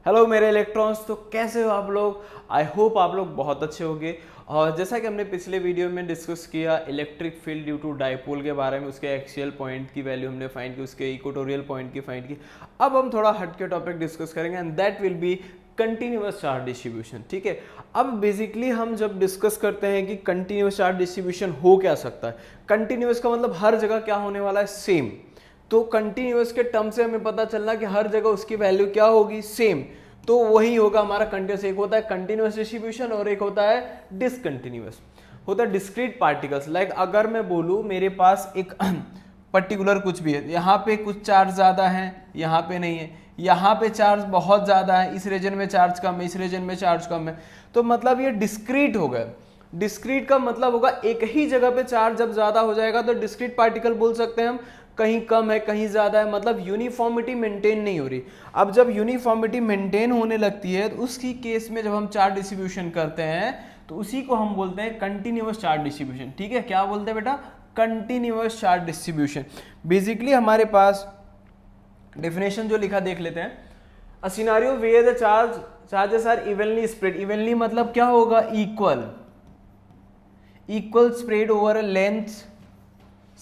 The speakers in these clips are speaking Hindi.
हेलो मेरे इलेक्ट्रॉन्स, तो कैसे हो आप लोग। आई होप आप लोग बहुत अच्छे होंगे। और जैसा कि हमने पिछले वीडियो में डिस्कस किया electric field due to dipole के बारे में, उसके एक्सियल पॉइंट की वैल्यू हमने फाइंड की, उसके इक्वेटोरियल पॉइंट की फाइंड की। अब हम थोड़ा हट के टॉपिक डिस्कस करेंगे and that will be continuous charge distribution. ठीक है, अब बेसिकली हम जब डिस्कस करते हैं कि कंटिन्यूअस चार्ज डिस्ट्रीब्यूशन हो क्या सकता है, कंटिन्यूअस का मतलब हर जगह क्या होने वाला है, सेम। तो कंटिन्यूअस के टर्म से हमें पता चलना कि हर जगह उसकी वैल्यू क्या होगी, सेम। तो वही होगा हमारा कंटिन्यूअस। एक होता है कंटिन्यूअस डिस्ट्रीब्यूशन और एक होता है डिसकंटिन्यूअस। होता है डिस्क्रीट पार्टिकल्स। लाइक अगर मैं बोलूं मेरे पास एक पर्टिकुलर कुछ भी है, यहाँ पे कुछ चार्ज ज्यादा है, यहाँ पे नहीं है, यहाँ पे चार्ज बहुत ज्यादा है, इस रीजन में चार्ज कम है, इस रीजन में चार्ज कम है, तो मतलब ये डिस्क्रीट हो गया। डिस्क्रीट का मतलब होगा एक ही जगह पे चार्ज जब ज्यादा हो जाएगा तो डिस्क्रीट पार्टिकल बोल सकते हैं हम। कहीं कम है कहीं ज्यादा है, मतलब यूनिफॉर्मिटी मेंटेन नहीं हो रही। अब जब यूनिफॉर्मिटी मेंटेन होने लगती है तो उसकी केस में जब हम चार्ज डिस्ट्रीब्यूशन करते हैं तो उसी को हम बोलते हैं कंटिन्यूअस चार्ज डिस्ट्रीब्यूशन। ठीक है, क्या बोलते हैं बेटा, कंटिन्यूअस चार्ज डिस्ट्रीब्यूशन। बेसिकली हमारे पास डेफिनेशन जो लिखा देख लेते हैं। A scenario where the charges are evenly spread. Evenly मतलब क्या होगा, equal spread over a length,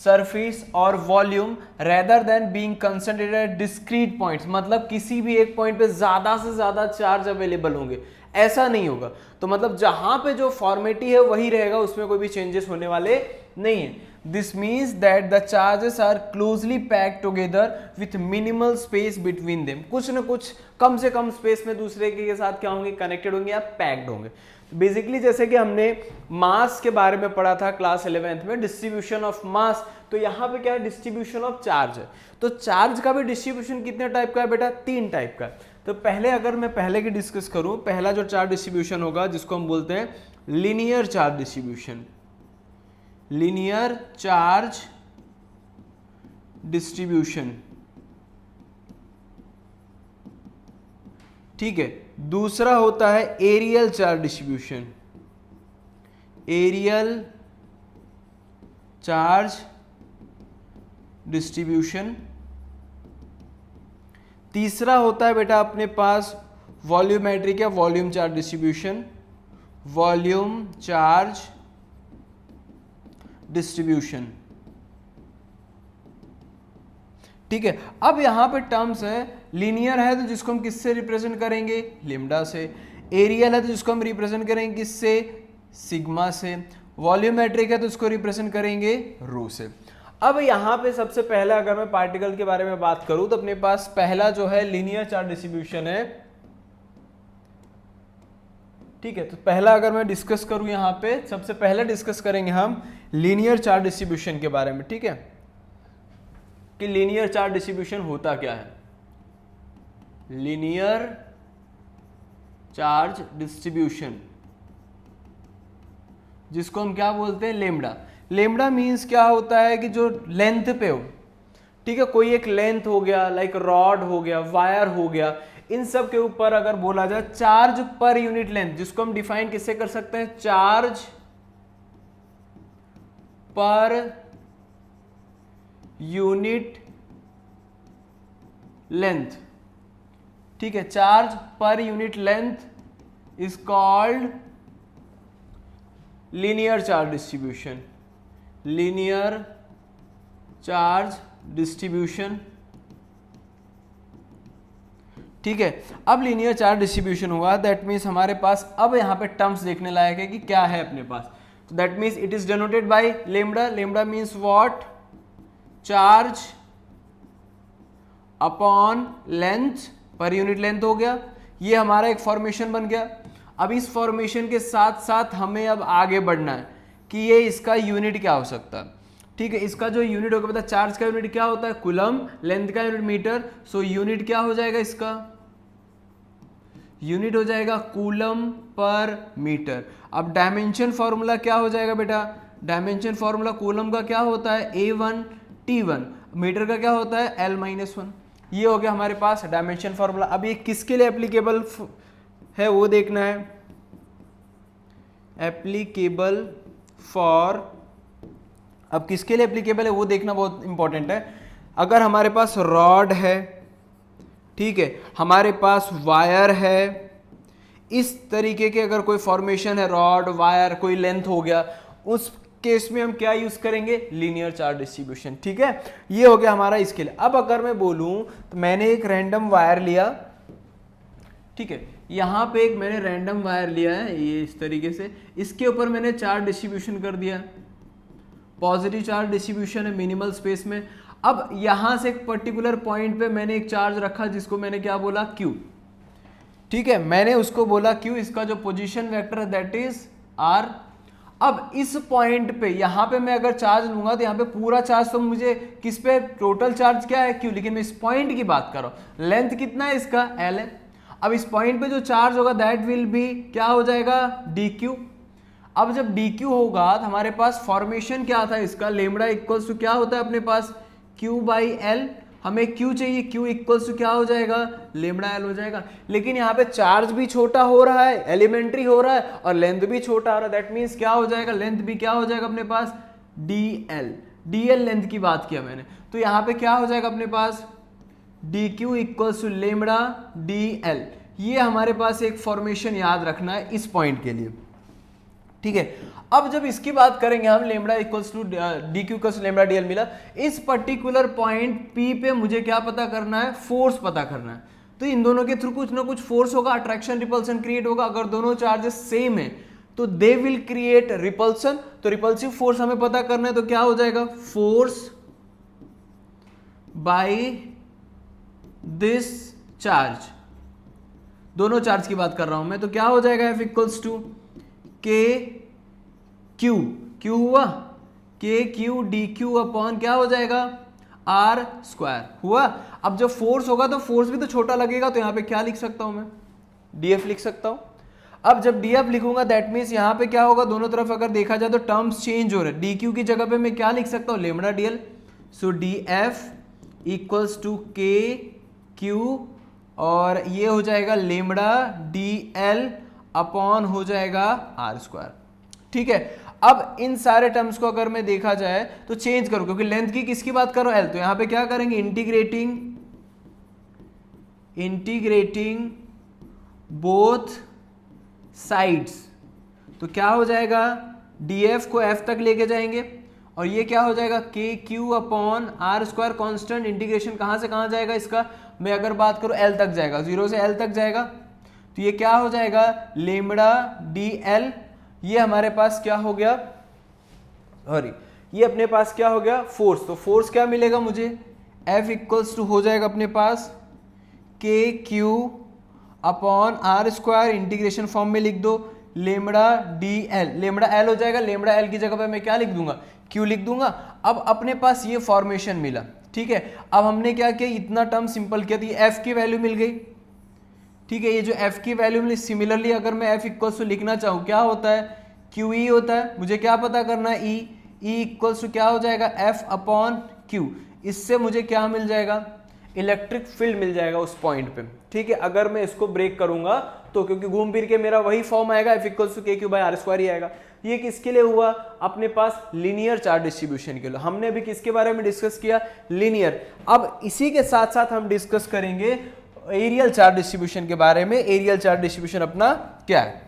surface और volume rather than being concentrated at discrete points. मतलब किसी भी एक पॉइंट पे ज्यादा से ज्यादा चार्ज अवेलेबल होंगे, ऐसा नहीं होगा। तो मतलब जहां पे जो फॉर्मेटी है वही रहेगा, उसमें कोई भी चेंजेस होने वाले नहीं है। This means that the charges are closely packed together with minimal space between them. कुछ न कुछ कम से कम स्पेस में दूसरे के साथ क्या होंगे, कनेक्टेड होंगे या पैक्ड होंगे। बेसिकली जैसे कि हमने मास के बारे में पढ़ा था क्लास 11th में, डिस्ट्रीब्यूशन ऑफ मास, तो यहाँ पे क्या है, डिस्ट्रीब्यूशन ऑफ चार्ज है। तो चार्ज का भी डिस्ट्रीब्यूशन कितने टाइप का है बेटा, 3 टाइप का। तो पहले अगर मैं पहले की डिस्कस करूं, पहला जो चार्ज डिस्ट्रीब्यूशन होगा जिसको हम बोलते हैं linear charge distribution. Linear charge distribution, ठीक है। दूसरा होता है aerial charge distribution, areal charge distribution. तीसरा होता है बेटा अपने पास वॉल्यूमेट्रिक या volume charge distribution, volume charge distribution. ठीक है, अब यहां पे टर्म्स है, लीनियर है तो जिसको हम किससे रिप्रेजेंट करेंगे, लेमडा से। एरियल है तो जिसको हम रिप्रेजेंट करेंगे किससे, सिग्मा से। वॉल्यूमेट्रिक है तो इसको रिप्रेजेंट करेंगे रो से। अब यहां पे सबसे पहला अगर मैं पार्टिकल के बारे में बात करूं तो अपने पास पहला जो है लीनियर चार्ज डिस्ट्रीब्यूशन है। ठीक है, तो पहला अगर मैं डिस्कस करूं यहां पे, सबसे पहले डिस्कस करेंगे हम लीनियर चार्ज डिस्ट्रीब्यूशन के बारे में। ठीक है, कि लीनियर चार्ज डिस्ट्रीब्यूशन होता क्या है। लीनियर चार्ज डिस्ट्रीब्यूशन जिसको हम क्या बोलते हैं, लेमडा। लेमडा मीन्स क्या होता है कि जो लेंथ पे हो, ठीक है, कोई एक लेंथ हो गया, लाइक रॉड हो गया, वायर हो गया, इन सब के ऊपर अगर बोला जाए चार्ज पर यूनिट लेंथ, जिसको हम डिफाइन किससे कर सकते हैं, चार्ज पर यूनिट लेंथ। ठीक है, charge per unit length is called linear charge distribution, linear charge distribution. ठीक है, अब लीनियर चार्ज डिस्ट्रीब्यूशन हुआ, दैट मीन्स हमारे पास अब यहां पे टर्म्स देखने लायक है कि क्या है अपने पास। तो that means it is denoted by lambda. Lambda means what, charge upon length per unit length हो गया। ये हमारा एक फॉर्मेशन बन गया। अब इस फॉर्मेशन के साथ साथ हमें अब आगे बढ़ना है कि ये इसका यूनिट क्या हो सकता है। ठीक है, इसका जो यूनिट होगा, पता चार्ज का यूनिट क्या होता है, कूलम, लेंथ का यूनिट मीटर। सो यूनिट क्या हो जाएगा, इसका यूनिट हो जाएगा कूलम पर मीटर। अब डायमेंशन फॉर्मूला क्या हो जाएगा बेटा, डायमेंशन फॉर्मूला कूलम का क्या होता है, A1 T1, मीटर का क्या होता है, L-1। ये हो गया हमारे पास डायमेंशन फॉर्मूला। अब ये किसके लिए एप्लीकेबल है वो देखना है, एप्लीकेबल फॉर, अब किसके लिए एप्लीकेबल है वो देखना बहुत इंपॉर्टेंट है। अगर हमारे पास रॉड है, ठीक है, हमारे पास वायर है, इस तरीके के अगर कोई फॉर्मेशन है, रॉड वायर कोई लेंथ हो गया, उस केस में हम क्या यूज करेंगे, लीनियर चार्ज डिस्ट्रीब्यूशन। ठीक है, ये हो गया हमारा इसके लिए। अब अगर मैं बोलूं तो मैंने एक रैंडम वायर लिया, ठीक है, यहां पे एक मैंने रैंडम वायर लिया है, ये इस तरीके से, इसके ऊपर मैंने चार्ज डिस्ट्रीब्यूशन कर दिया, पॉजिटिव चार्ज डिस्ट्रीब्यूशन है मिनिमल स्पेस में। अब यहां से एक पर्टिकुलर पॉइंट पे मैंने एक चार्ज रखा जिसको मैंने क्या बोला, क्यू। ठीक है, मैंने उसको बोला क्यू, इसका जो पोजीशन वेक्टर है दैट इज आर। अब इस पॉइंट पे यहां पे मैं अगर चार्ज लूंगा तो यहां पे पूरा चार्ज तो मुझे किस पे, टोटल चार्ज क्या है, क्यू, लेकिन मैं इस पॉइंट की बात कर रहा हूं, लेंथ कितना है इसका, एल है। अब इस पॉइंट पे जो चार्ज होगा दैट विल बी क्या हो जाएगा, डी क्यू। अब जब डी क्यू होगा तो हमारे पास फॉर्मेशन क्या था इसका, लेमड़ा इक्वल्स टू क्या होता है अपने पास, क्यू बाई एल। हमें क्यू चाहिए, क्यू इक्वल्स टू क्या हो जाएगा, लेमड़ा एल हो जाएगा। लेकिन यहाँ पे चार्ज भी छोटा हो रहा है, एलिमेंट्री हो रहा है, और लेंथ भी छोटा हो रहा है, दैट मीन्स क्या हो जाएगा, लेंथ भी क्या हो जाएगा अपने पास, D L. D L length की बात किया मैंने, तो यहाँ पे क्या हो जाएगा अपने पास, D Q equals to lambda D L. ये हमारे पास एक फॉर्मेशन याद रखना है इस पॉइंट के लिए। ठीक है, अब जब इसकी बात करेंगे हम, lambda equals to D Q equals to lambda D l मिला, इस पर्टिकुलर पॉइंट पी पे मुझे क्या पता करना है, फोर्स पता करना है। तो इन दोनों के थ्रू कुछ ना कुछ फोर्स होगा, अट्रैक्शन रिपल्सन क्रिएट होगा। अगर दोनों चार्जेस सेम है तो दे विल क्रिएट रिपल्सन। तो रिपल्सिव फोर्स हमें पता करना है, तो क्या हो जाएगा, फोर्स बाय दिस चार्ज, दोनों चार्ज की बात कर रहा हूं मैं, तो क्या हो जाएगा, एफ इक्वल्स टू के क्यू, क्यू हुआ, के क्यू डी क्यू अपॉन क्या हो जाएगा, आर स्क्वायर हुआ। अब जब फोर्स होगा तो फोर्स भी तो छोटा लगेगा, तो यहां पे क्या लिख सकता हूं मैं, डीएफ लिख सकता हूं। अब जब डीएफ लिखूंगा दैट मीन्स यहां पे क्या होगा, दोनों तरफ अगर देखा जाए तो टर्म्स चेंज हो रहे हैं। डी क्यू की जगह पे मैं क्या लिख सकता हूं, lambda d l. So d F equals to के क्यू, और ये हो जाएगा लेमड़ा डी एल अपॉन हो जाएगा आर स्क्वायर। ठीक है, अब इन सारे टर्म्स को अगर मैं देखा जाए तो चेंज करूं, क्योंकि लेंथ की किसकी बात करो, एल, तो यहां पे क्या करेंगे, इंटीग्रेटिंग बोथ साइड्स, तो क्या हो जाएगा, डीएफ को एफ तक लेके जाएंगे, और ये क्या हो जाएगा, k q upon are square. Constant integration कहां से कहां जाएगा इसका, मैं अगर बात करूं एल तक जाएगा, 0 से एल तक जाएगा, तो ये क्या हो जाएगा, लेमड़ा डी एल। ये हमारे पास क्या हो गया, सॉरी, ये अपने पास क्या हो गया, फोर्स। तो फोर्स क्या मिलेगा मुझे, F इक्वल्स टू हो जाएगा अपने पास k q upon are square, integration form में लिख दो, lambda D l, lambda l हो जाएगा, लेमड़ा एल की जगह पे मैं क्या लिख दूंगा, क्यू लिख दूंगा। अब अपने पास ये फॉर्मेशन मिला। ठीक है, अब हमने क्या किया, इतना टर्म सिंपल किया, तो ये एफ की वैल्यू मिल गई। ठीक है, ये जो f की वैल्यू मिली, सिमिलरली अगर मैं f इक्वल्स टू लिखना चाहूँ, क्या होता है, क्यू ई होता है। मुझे क्या पता करना है, ई इक्वल्स टू क्या हो जाएगा, f अपॉन क्यू। इससे मुझे क्या मिल जाएगा, इलेक्ट्रिक फील्ड मिल जाएगा उस पॉइंट पे। ठीक है, अगर मैं इसको ब्रेक करूंगा तो, क्योंकि घूम फिर के मेरा वही फॉर्म आएगा, f इक्वल्स टू के क्यू बाय आर स्क्वायर ही आएगा। ये किसके लिए हुआ, अपने पास लीनियर चार्ज डिस्ट्रीब्यूशन के लिए। हमने अभी किसके बारे में डिस्कस किया, लीनियर। अब इसी के साथ साथ हम डिस्कस करेंगे एरियल चार्ज डिस्ट्रीब्यूशन के बारे में। एरियल चार्ज डिस्ट्रीब्यूशन अपना क्या है,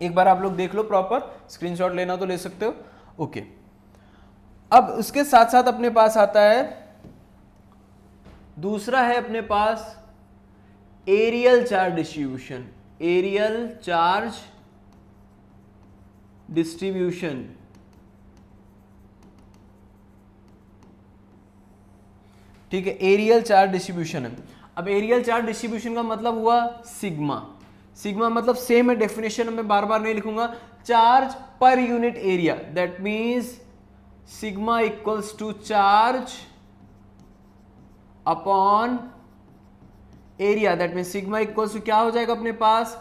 एक बार आप लोग देख लो, प्रॉपर स्क्रीनशॉट लेना तो ले सकते हो। ओके, अब उसके साथ साथ अपने पास आता है दूसरा है अपने पास areal charge distribution. Areal charge distribution, ठीक है, एरियल चार्ज डिस्ट्रीब्यूशन है। अब एरियल चार्ज डिस्ट्रीब्यूशन का मतलब हुआ सिग्मा। सिग्मा मतलब सेम है, डेफिनेशन में बार बार नहीं लिखूंगा, charge per unit area, that means sigma equals to charge upon area, that means sigma equals to क्या हो जाएगा अपने पास,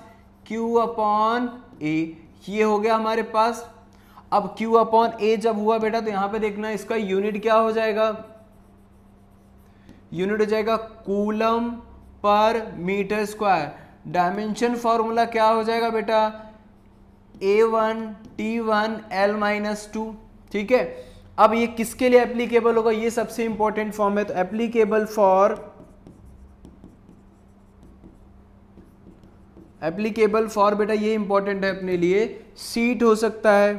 Q अपॉन ए। ये हो गया हमारे पास। अब Q अपॉन ए जब हुआ बेटा, तो यहां पे देखना इसका यूनिट क्या हो जाएगा, यूनिट हो जाएगा coulomb per metre square. Dimension formula क्या हो जाएगा बेटा, A1 T1 L-2। ठीक है, अब ये किसके लिए एप्लीकेबल होगा, ये सबसे इंपॉर्टेंट फॉर्म है। तो एप्लीकेबल फॉर एप्लीकेबल फॉर बेटा ये इंपॉर्टेंट है अपने लिए, सीट हो सकता है,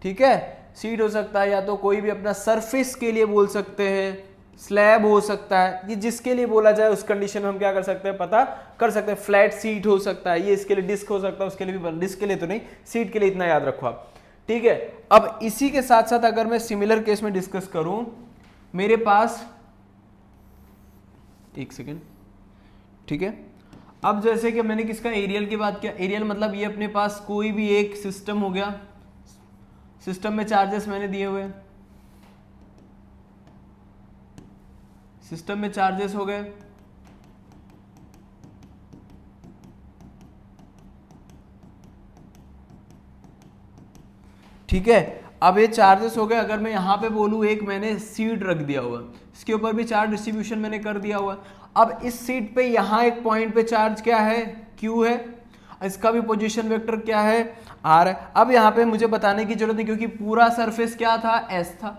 ठीक है, सीट हो सकता है, या तो कोई भी अपना सरफेस के लिए बोल सकते हैं, स्लैब हो सकता है, ये जिसके लिए बोला जाए उस कंडीशन में हम क्या कर सकते हैं, पता कर सकते हैं। फ्लैट सीट हो सकता है, ये इसके लिए डिस्क हो सकता है, उसके लिए भी, डिस्क के लिए तो नहीं, सीट के लिए इतना याद रखो आप, ठीक है। अब इसी के साथ साथ अगर मैं सिमिलर केस में डिस्कस करूं, मेरे पास एक सेकेंड, ठीक है। अब जैसे कि मैंने किसका, एरियल की बात किया, एरियल मतलब ये अपने पास कोई भी एक सिस्टम हो गया, सिस्टम में चार्जेस मैंने दिए हुए, सिस्टम में चार्जेस हो गए, ठीक है। अब ये चार्जेस हो गए, अगर मैं यहां पे बोलूं एक मैंने सीट रख दिया हुआ, इसके ऊपर भी चार्ज डिस्ट्रीब्यूशन मैंने कर दिया हुआ। अब इस सीट पे यहां एक पॉइंट पे चार्ज क्या है, Q है, इसका भी पोजीशन वेक्टर क्या है, R है। अब यहाँ पे मुझे बताने की जरूरत नहीं क्योंकि पूरा सरफेस क्या था, S था,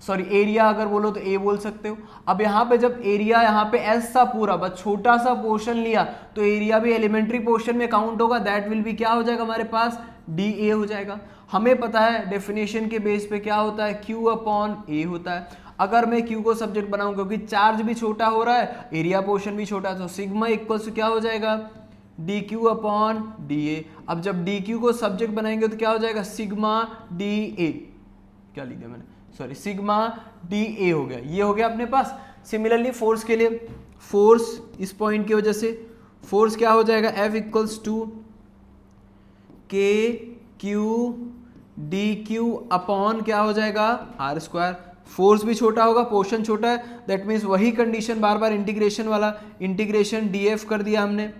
सॉरी एरिया अगर बोलो तो A बोल सकते हो। अब यहाँ पे जब एरिया यहाँ पे S था पूरा, बस छोटा सा पोर्शन लिया तो एरिया भी एलिमेंट्री पोर्शन में काउंट होगा, दैट विल भी क्या हो जाएगा हमारे पास, DA हो जाएगा। हमें पता है डेफिनेशन के बेस पे क्या होता है, Q अपॉन A होता है। अगर मैं Q को सब्जेक्ट बनाऊं क्योंकि चार्ज भी छोटा हो रहा है, एरिया पोर्शन भी छोटा है, तो सिग्मा इक्वल्स टू क्या हो जाएगा, dq अपॉन dA। अब जब dq को सब्जेक्ट बनाएंगे तो क्या हो जाएगा, सिग्मा dA, क्या लिख दिया मैंने, सॉरी सिग्मा dA हो गया, ये हो गया अपने पास। सिमिलरली फोर्स के लिए, फोर्स इस पॉइंट की वजह से फोर्स क्या हो जाएगा, F equals to KQ dq upon क्या हो जाएगा, R स्क्वायर। फोर्स भी छोटा होगा, पोर्शन छोटा है, दैट मीन्स वही कंडीशन बार बार इंटीग्रेशन वाला, इंटीग्रेशन dF कर दिया हमने,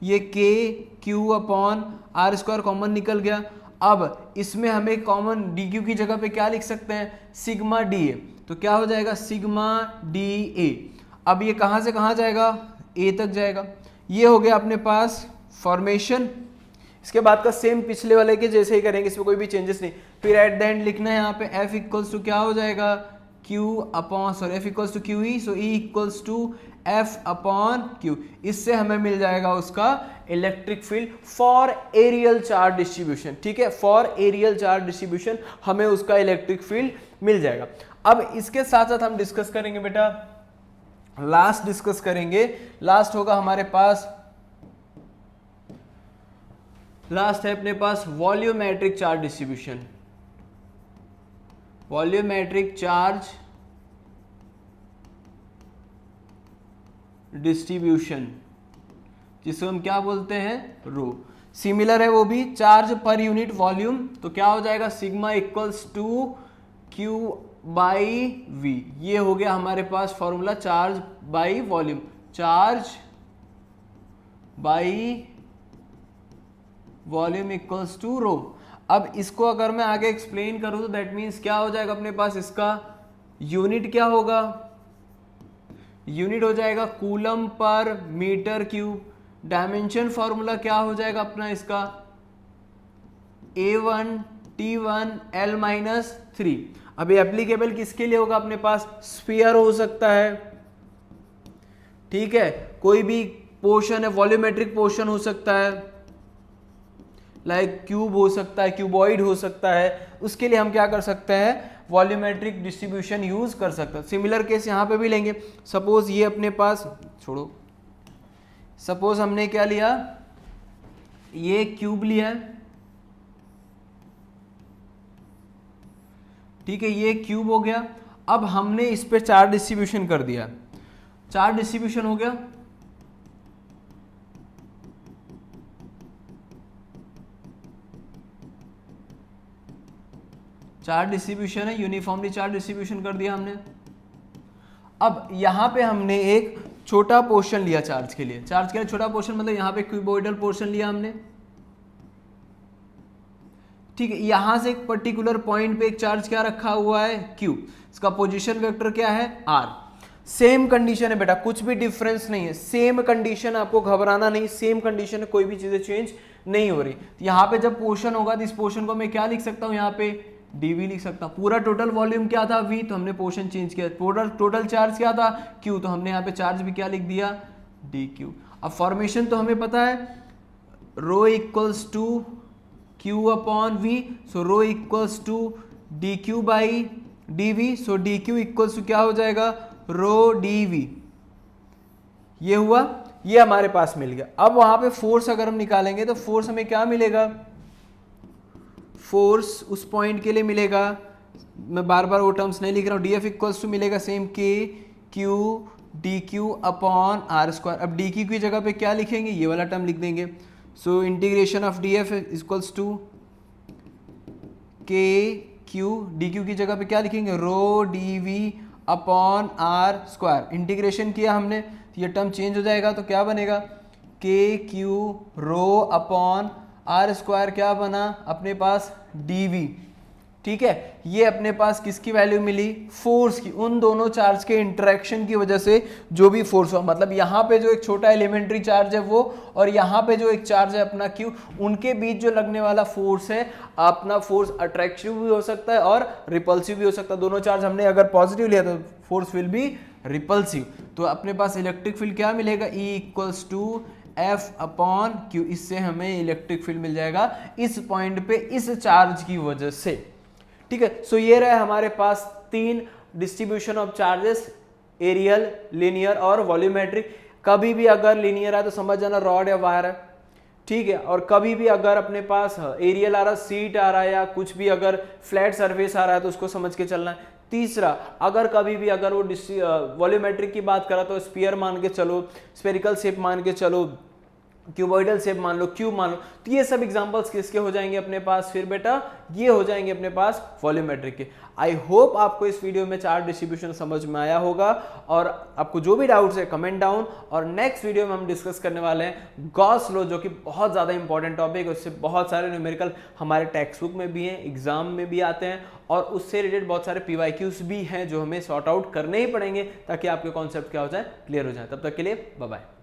ये KQ upon R square common निकल गया। अब इसमें हमें कॉमन dq की जगह पे क्या लिख सकते हैं, सिग्मा dA, तो क्या हो जाएगा सिग्मा dA। अब ये कहाँ से कहाँ जाएगा, A तक जाएगा। ये हो गया अपने पास फॉर्मेशन। इसके बाद का सेम पिछले वाले के जैसे ही करेंगे, इसमें कोई भी चेंजेस नहीं। फिर एट द एंड लिखना है यहाँ पे F इक्वल्स टू क्या हो जाएगा, Q upon, sorry F equals to QE, so E equals to F upon Q। इससे हमें मिल जाएगा उसका electric field for areal charge distribution, ठीक है, फॉर एरियल चार्ज डिस्ट्रीब्यूशन हमें उसका इलेक्ट्रिक फील्ड मिल जाएगा। अब इसके साथ साथ हम डिस्कस करेंगे बेटा, लास्ट डिस्कस करेंगे, लास्ट होगा हमारे पास, लास्ट है अपने पास volumetric charge distribution, volumetric charge distribution, जिसको हम क्या बोलते हैं, रो। सिमिलर है वो भी, चार्ज पर यूनिट वॉल्यूम, तो क्या हो जाएगा sigma equals to Q by V। ये हो गया हमारे पास formula, charge by volume, charge by volume equals to rho. अब इसको अगर मैं आगे एक्सप्लेन करूं तो दैट मीन्स क्या हो जाएगा अपने पास, इसका यूनिट क्या होगा, यूनिट हो जाएगा coulomb per metre cube. Dimension formula क्या हो जाएगा अपना इसका, A1 T1 L-3। अब ये एप्लीकेबल किसके लिए होगा अपने पास, स्फीयर हो सकता है, ठीक है, कोई भी पोर्शन है, वॉल्यूमेट्रिक पोर्शन हो सकता है, लाइक क्यूब हो सकता है, क्यूबॉइड हो सकता है, उसके लिए हम क्या कर सकते हैं, वॉल्यूमेट्रिक डिस्ट्रीब्यूशन यूज कर सकते हैं। सिमिलर केस यहाँ पे भी लेंगे, सपोज ये अपने पास, छोड़ो, सपोज हमने क्या लिया, ये क्यूब लिया है, ठीक है, ये क्यूब हो गया। अब हमने इस पे चार्ज डिस्ट्रीब्यूशन कर दिया, चार्ज डिस्ट्रीब्यूशन हो गया, चार्ज डिस्ट्रीब्यूशन है, यूनिफॉर्मली चार्ज डिस्ट्रीब्यूशन कर दिया हमने। अब यहां पे हमने एक छोटा पोर्शन लिया चार्ज के लिए, चार्ज के लिए छोटा पोर्शन मतलब यहां पे क्यूबॉइडल पोर्शन लिया हमने, ठीक है। यहां से एक पर्टिकुलर पॉइंट पे एक चार्ज क्या रखा हुआ है, Q, इसका पोजीशन वेक्टर क्या है, R। सेम कंडीशन है बेटा, कुछ भी डिफरेंस नहीं है, सेम कंडीशन, आपको घबराना नहीं, सेम कंडीशन है, कोई भी चीजें चेंज नहीं हो रही। यहाँ पे जब पोर्शन होगा तो इस पोर्शन को मैं क्या लिख सकता हूँ, यहाँ पे dV लिख सकता हूँ। पूरा टोटल वॉल्यूम क्या था, V, तो हमने पोर्शन चेंज किया। टोटल चार्ज क्या था, Q, तो हमने यहाँ पे चार्ज भी क्या लिख दिया, dQ। अब फॉर्मेशन तो हमें पता है, rho equals to Q upon V, so rho equals to D Q by D V, so D Q equals to क्या हो जाएगा, रो डी वी। ये हुआ, ये हमारे पास मिल गया। अब वहां पे फोर्स अगर हम निकालेंगे तो फोर्स हमें क्या मिलेगा, फोर्स उस पॉइंट के लिए मिलेगा, मैं बार बार वो टर्म्स नहीं लिख रहा हूँ, डी एफ इक्वल्स टू मिलेगा same k Q D q upon are square. अब डी क्यू की जगह पे क्या लिखेंगे, ये वाला टर्म लिख देंगे। So integration of D F equals to के क्यू, डी क्यू की जगह पे क्या लिखेंगे, rho D V upon are square. Integration किया हमने, ये टर्म चेंज हो जाएगा तो क्या बनेगा, k q rho upon are square क्या बना अपने पास, डी वी। ठीक है, ये अपने पास किसकी वैल्यू मिली, फोर्स की। उन दोनों चार्ज के इंटरेक्शन की वजह से जो भी फोर्स हुआ, मतलब यहाँ पे जो एक छोटा एलिमेंट्री चार्ज है वो, और यहाँ पे जो एक चार्ज है अपना क्यू, उनके बीच जो लगने वाला फोर्स है, अपना फोर्स अट्रैक्टिव भी हो सकता है और रिपल्सिव भी हो सकता है। दोनों चार्ज हमने अगर पॉजिटिव लिया तो फोर्स विल बी रिपल्सिव। तो अपने पास इलेक्ट्रिक फील्ड क्या मिलेगा, E equals to f upon q. इससे हमें इलेक्ट्रिक फील्ड मिल जाएगा इस पॉइंट पे इस चार्ज की वजह से। ठीक है, सो ये रहे हमारे पास 3 distribution of charges, areal, linear और वॉल्यूमेट्रिक। कभी भी अगर लीनियर है तो समझ जाना रॉड या वायर है, ठीक है, और कभी भी अगर अपने पास एरियल आ रहा, सीट आ रहा है या कुछ भी अगर फ्लैट सरफेस आ रहा है तो उसको समझ के चलना है। तीसरा, अगर कभी भी अगर वो वॉल्यूमेट्रिक की बात करा तो स्फीयर मान के चलो, स्फेरिकल शेप मान के चलो, क्यूबॉइडल शेप मान लो, क्यूब मान लो। तो ये सब एग्जांपल्स किसके हो जाएंगे अपने पास, फिर बेटा ये हो जाएंगे अपने पास वॉल्यूमेट्रिक के। आई होप आपको इस वीडियो में चार्ज डिस्ट्रीब्यूशन समझ में आया होगा, और आपको जो भी डाउट्स है कमेंट डाउन। और नेक्स्ट वीडियो में हम डिस्कस करने वाले हैं गॉस लॉ, जो कि बहुत ज़्यादा इंपॉर्टेंट टॉपिक है। उससे बहुत सारे न्यूमेरिकल हमारे टेक्स्ट बुक में भी हैं, एग्जाम में भी आते हैं, और उससे रिलेटेड बहुत सारे PYQs भी हैं जो हमें सॉर्ट आउट करने ही पड़ेंगे ताकि आपके कॉन्सेप्ट क्या हो जाए, क्लियर हो जाए। तब तक के लिए बाय बाय।